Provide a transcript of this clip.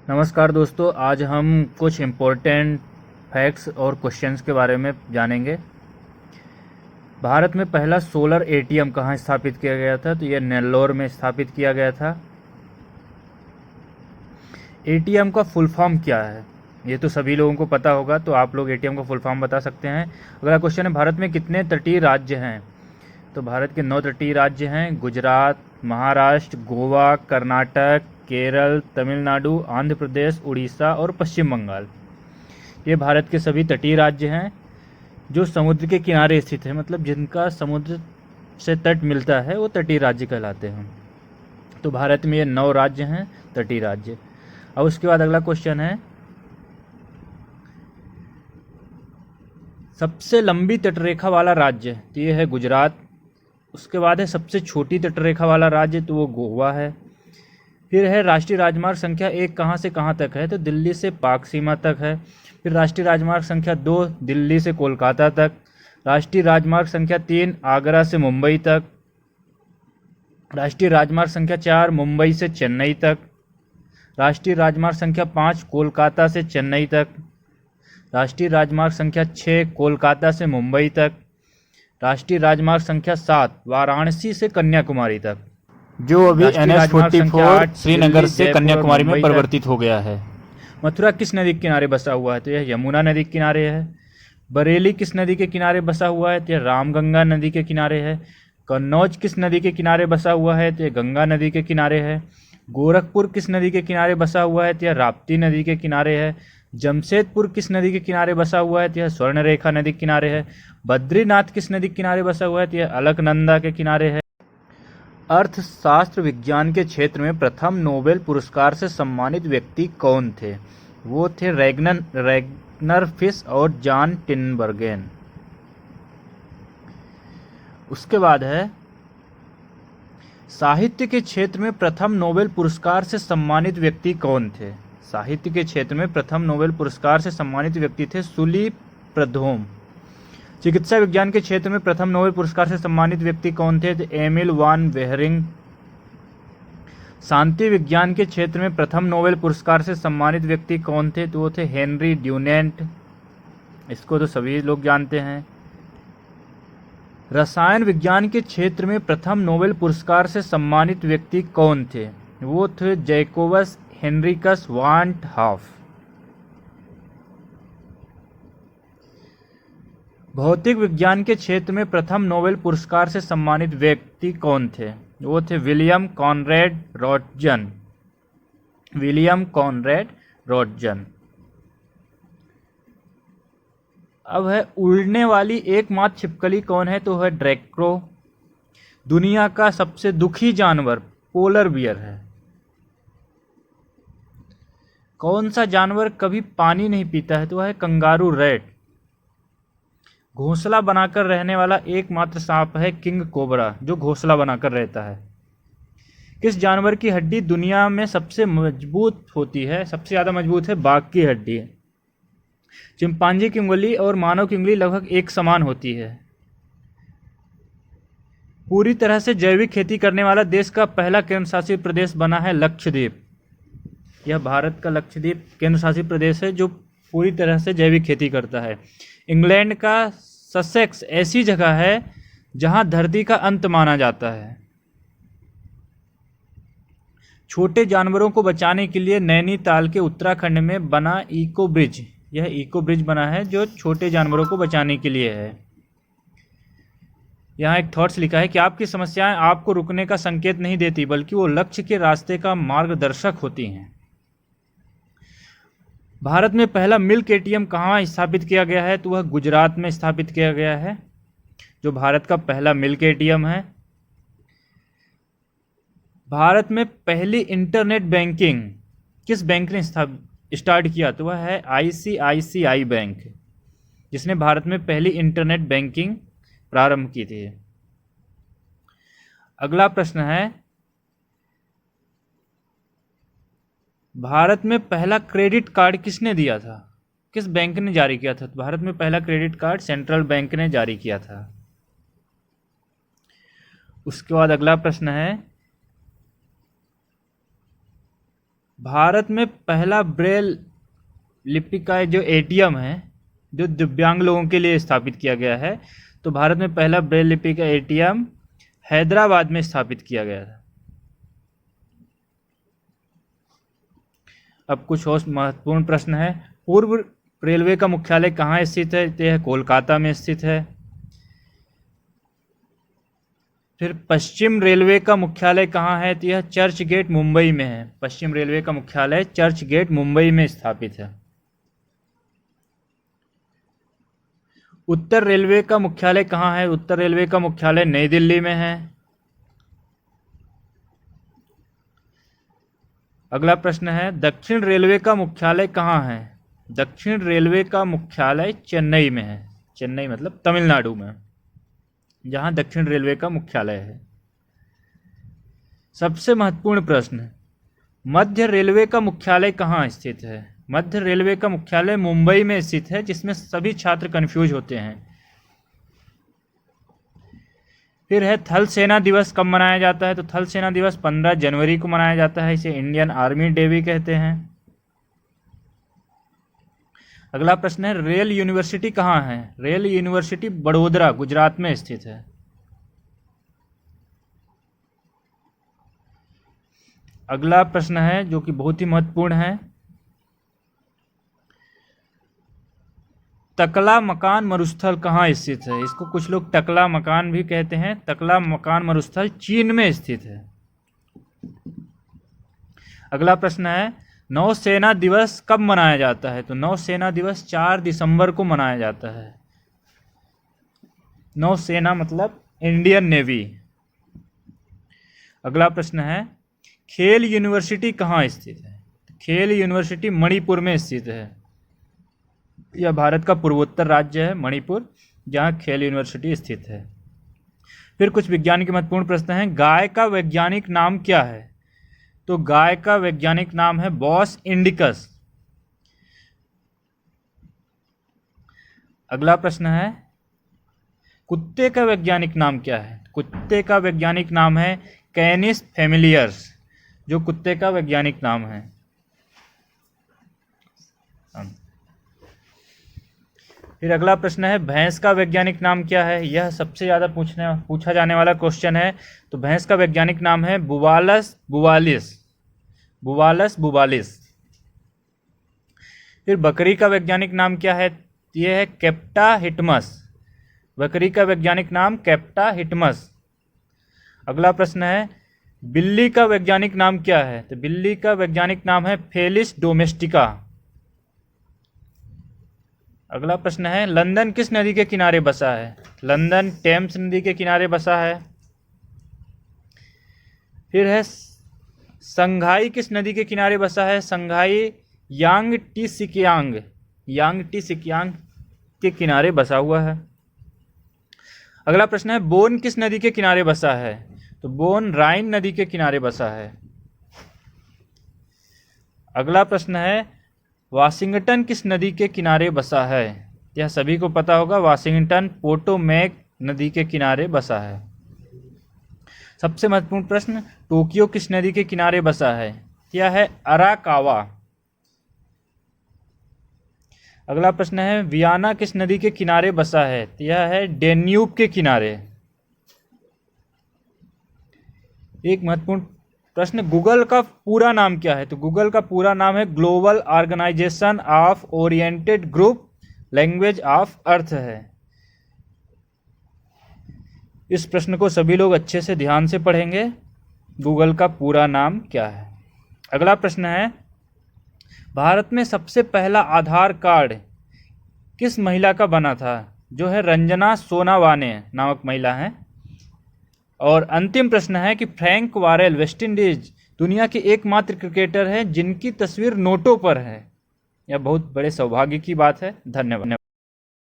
नमस्कार दोस्तों, आज हम कुछ इम्पोर्टेंट फैक्ट्स और क्वेश्चंस के बारे में जानेंगे। भारत में पहला सोलर एटीएम कहाँ स्थापित किया गया था? तो यह नेल्लोर में स्थापित किया गया था। एटीएम का फुल फॉर्म क्या है? ये तो सभी लोगों को पता होगा, तो आप लोग एटीएम का फुल फॉर्म बता सकते हैं। अगला क्वेश्चन है, भारत में कितने तटीय राज्य हैं? तो भारत के 9 तटीय राज्य हैं। गुजरात, महाराष्ट्र, गोवा, कर्नाटक, केरल, तमिलनाडु, आंध्र प्रदेश, उड़ीसा और पश्चिम बंगाल। ये भारत के सभी तटीय राज्य हैं जो समुद्र के किनारे स्थित है, मतलब जिनका समुद्र से तट मिलता है वो तटीय राज्य कहलाते हैं। तो भारत में ये 9 राज्य हैं तटीय राज्य। अब उसके बाद अगला क्वेश्चन है, सबसे लंबी तटरेखा वाला राज्य, तो ये है गुजरात। उसके बाद है सबसे छोटी तटरेखा वाला राज्य, तो वो गोवा है। फिर है राष्ट्रीय राजमार्ग संख्या 1 कहाँ से कहाँ तक है? तो दिल्ली से पाक सीमा तक है। फिर राष्ट्रीय राजमार्ग संख्या 2 दिल्ली से कोलकाता तक। राष्ट्रीय राजमार्ग संख्या 3 आगरा से मुंबई तक। राष्ट्रीय राजमार्ग संख्या 4 मुंबई से चेन्नई तक। राष्ट्रीय राजमार्ग संख्या 5 कोलकाता से चेन्नई तक। राष्ट्रीय राजमार्ग संख्या 6 कोलकाता से मुंबई तक। राष्ट्रीय राजमार्ग संख्या 7 वाराणसी से कन्याकुमारी तक, जो अभी NH-44 श्रीनगर से कन्याकुमारी में परिवर्तित हो गया है। मथुरा किस नदी के किनारे बसा हुआ है? तो यह यमुना नदी के किनारे है। बरेली किस नदी के किनारे बसा हुआ है? तो यह रामगंगा नदी के किनारे है। कन्नौज किस नदी के किनारे बसा हुआ है? तो यह गंगा नदी के किनारे है। गोरखपुर किस नदी के किनारे बसा हुआ है? तो यह राप्ती नदी के किनारे है। जमशेदपुर किस नदी के किनारे बसा हुआ है? तो यह स्वर्णरेखा नदी के किनारे है। बद्रीनाथ किस नदी के किनारे बसा हुआ है? तो यह अलकनंदा के किनारे है। अर्थशास्त्र विज्ञान के क्षेत्र में प्रथम नोबेल पुरस्कार से सम्मानित व्यक्ति कौन थे? वो थे रैग्नर फिश और जॉन टिनबर्गेन। उसके बाद है, साहित्य के क्षेत्र में प्रथम नोबेल पुरस्कार से सम्मानित व्यक्ति कौन थे? साहित्य के क्षेत्र में प्रथम नोबेल पुरस्कार से सम्मानित व्यक्ति थे सुली प्रधोम। चिकित्सा विज्ञान के क्षेत्र में प्रथम नोबेल पुरस्कार से सम्मानित व्यक्ति कौन थे? तो एमिल वान वेहरिंग। शांति विज्ञान के क्षेत्र में प्रथम नोबेल पुरस्कार से सम्मानित व्यक्ति कौन थे? तो वो थे हेनरी ड्यूनेंट। इसको तो सभी लोग जानते हैं। रसायन विज्ञान के क्षेत्र में प्रथम नोबेल पुरस्कार से सम्मानित व्यक्ति कौन थे? वो थे जैकोबस हेनरिकस वान हाफ। भौतिक विज्ञान के क्षेत्र में प्रथम नोबेल पुरस्कार से सम्मानित व्यक्ति कौन थे? वो थे William Conrad Roentgen. William Conrad Roentgen. अब है, उड़ने वाली एकमात्र छिपकली कौन है? तो है ड्रैको। दुनिया का सबसे दुखी जानवर पोलर बियर है। कौन सा जानवर कभी पानी नहीं पीता है? तो है कंगारू रैट। घोंसला बनाकर रहने वाला एकमात्र सांप है किंग कोबरा, जो घोंसला बनाकर रहता है। किस जानवर की हड्डी दुनिया में सबसे मजबूत होती है? सबसे ज़्यादा मजबूत है बाघ की हड्डी। चिंपांजी की उंगली और मानव की उंगली लगभग एक समान होती है। पूरी तरह से जैविक खेती करने वाला देश का पहला केंद्र शासित प्रदेश बना है लक्षद्वीप। यह भारत का लक्षद्वीप केंद्र शासित प्रदेश है जो पूरी तरह से जैविक खेती करता है। इंग्लैंड का ससेक्स ऐसी जगह है जहां धरती का अंत माना जाता है। छोटे जानवरों को बचाने के लिए नैनीताल के उत्तराखंड में बना इको ब्रिज, यह इको ब्रिज बना है जो छोटे जानवरों को बचाने के लिए है। यहाँ एक थॉट्स लिखा है कि आपकी समस्याएं आपको रुकने का संकेत नहीं देती, बल्कि वो लक्ष्य के रास्ते का मार्गदर्शक होती हैं। भारत में पहला मिल्क एटीएम कहाँ स्थापित किया गया है? तो वह गुजरात में स्थापित किया गया है, जो भारत का पहला मिल्क एटीएम है। भारत में पहली इंटरनेट बैंकिंग किस बैंक ने स्टार्ट किया? तो वह है ICICI बैंक, जिसने भारत में पहली इंटरनेट बैंकिंग प्रारंभ की थी। अगला प्रश्न है, भारत में पहला क्रेडिट कार्ड किसने दिया था? किस बैंक ने जारी किया था? तो भारत में पहला क्रेडिट कार्ड सेंट्रल बैंक ने जारी किया था। उसके बाद अगला प्रश्न है, भारत में पहला ब्रेल लिपि का जो एटीएम है, जो दिव्यांग लोगों के लिए स्थापित किया गया है, तो भारत में पहला ब्रेल लिपि का एटीएम हैदराबाद में स्थापित किया गया था। अब कुछ और महत्वपूर्ण प्रश्न है। पूर्व रेलवे का मुख्यालय कहाँ स्थित है? तो यह कोलकाता में स्थित है। फिर पश्चिम रेलवे का मुख्यालय कहाँ है? तो यह चर्च गेट मुंबई में है। पश्चिम रेलवे का मुख्यालय चर्च गेट मुंबई में स्थापित है। उत्तर रेलवे का मुख्यालय कहाँ है? उत्तर रेलवे का मुख्यालय नई दिल्ली में है। अगला प्रश्न है, दक्षिण रेलवे का मुख्यालय कहाँ है? दक्षिण रेलवे का मुख्यालय चेन्नई में है। चेन्नई मतलब तमिलनाडु में, जहां दक्षिण रेलवे का मुख्यालय है। सबसे महत्वपूर्ण प्रश्न, मध्य रेलवे का मुख्यालय कहाँ स्थित है? मध्य रेलवे का मुख्यालय मुंबई में स्थित है, जिसमें सभी छात्र कंफ्यूज होते हैं। फिर है, थल सेना दिवस कब मनाया जाता है? तो थल सेना दिवस 15 जनवरी को मनाया जाता है। इसे इंडियन आर्मी डे भी कहते हैं। अगला प्रश्न है, रेल यूनिवर्सिटी कहाँ है? रेल यूनिवर्सिटी बड़ोदरा गुजरात में स्थित है। अगला प्रश्न है जो कि बहुत ही महत्वपूर्ण है, तकला मकान मरुस्थल कहाँ स्थित है? इसको कुछ लोग टकला मकान भी कहते हैं। तकला मकान मरुस्थल चीन में स्थित है। अगला प्रश्न है, नौसेना दिवस कब मनाया जाता है? तो नौसेना दिवस 4 दिसंबर को मनाया जाता है। नौसेना मतलब इंडियन नेवी। अगला प्रश्न है, खेल यूनिवर्सिटी कहाँ स्थित है? खेल यूनिवर्सिटी मणिपुर में स्थित है। यह भारत का पूर्वोत्तर राज्य है मणिपुर, जहाँ खेल यूनिवर्सिटी स्थित है। फिर कुछ विज्ञान के महत्वपूर्ण प्रश्न हैं। गाय का वैज्ञानिक नाम क्या है? तो गाय का वैज्ञानिक नाम है बॉस इंडिकस। अगला प्रश्न है, कुत्ते का वैज्ञानिक नाम क्या है? कुत्ते का वैज्ञानिक नाम है कैनिस फैमिलियर्स, जो कुत्ते का वैज्ञानिक नाम है। फिर अगला प्रश्न है, भैंस का वैज्ञानिक नाम क्या है? यह सबसे ज़्यादा पूछा जाने वाला क्वेश्चन है। तो भैंस का वैज्ञानिक नाम है बुवालस बुवालिस। बुवालस बुवालिस। फिर बकरी का वैज्ञानिक नाम क्या है? यह है कैप्टा हिटमस। बकरी का वैज्ञानिक नाम कैप्टा हिटमस। अगला प्रश्न है, बिल्ली का वैज्ञानिक नाम क्या है? तो बिल्ली का वैज्ञानिक नाम है फेलिस डोमेस्टिका। अगला प्रश्न है, लंदन किस नदी के किनारे बसा है? लंदन टेम्स नदी के किनारे बसा है। फिर है, संघाई किस नदी के किनारे बसा है? संघाई यांगटीसिकियांग के किनारे बसा हुआ है। अगला प्रश्न है, बोन किस नदी के किनारे बसा है? तो बोन राइन नदी के किनारे बसा है। अगला प्रश्न है, वाशिंगटन किस नदी के किनारे बसा है? यह सभी को पता होगा, वाशिंगटन पोटोमैक नदी के किनारे बसा है। सबसे महत्वपूर्ण प्रश्न, टोक्यो किस नदी के किनारे बसा है? यह है अराकावा। अगला प्रश्न है, वियना किस नदी के किनारे बसा है? यह है डेन्यूब के किनारे। एक महत्वपूर्ण प्रश्न, गूगल का पूरा नाम क्या है? तो गूगल का पूरा नाम है Global Organization of Oriented Group Language of Earth है। इस प्रश्न को सभी लोग अच्छे से ध्यान से पढ़ेंगे। गूगल का पूरा नाम क्या है? अगला प्रश्न है, भारत में सबसे पहला आधार कार्ड किस महिला का बना था? जो है रंजना सोनावाने नामक महिला है। और अंतिम प्रश्न है कि फ्रैंक वारेल वेस्टइंडीज दुनिया के एकमात्र क्रिकेटर हैं जिनकी तस्वीर नोटों पर है। यह बहुत बड़े सौभाग्य की बात है। धन्यवाद।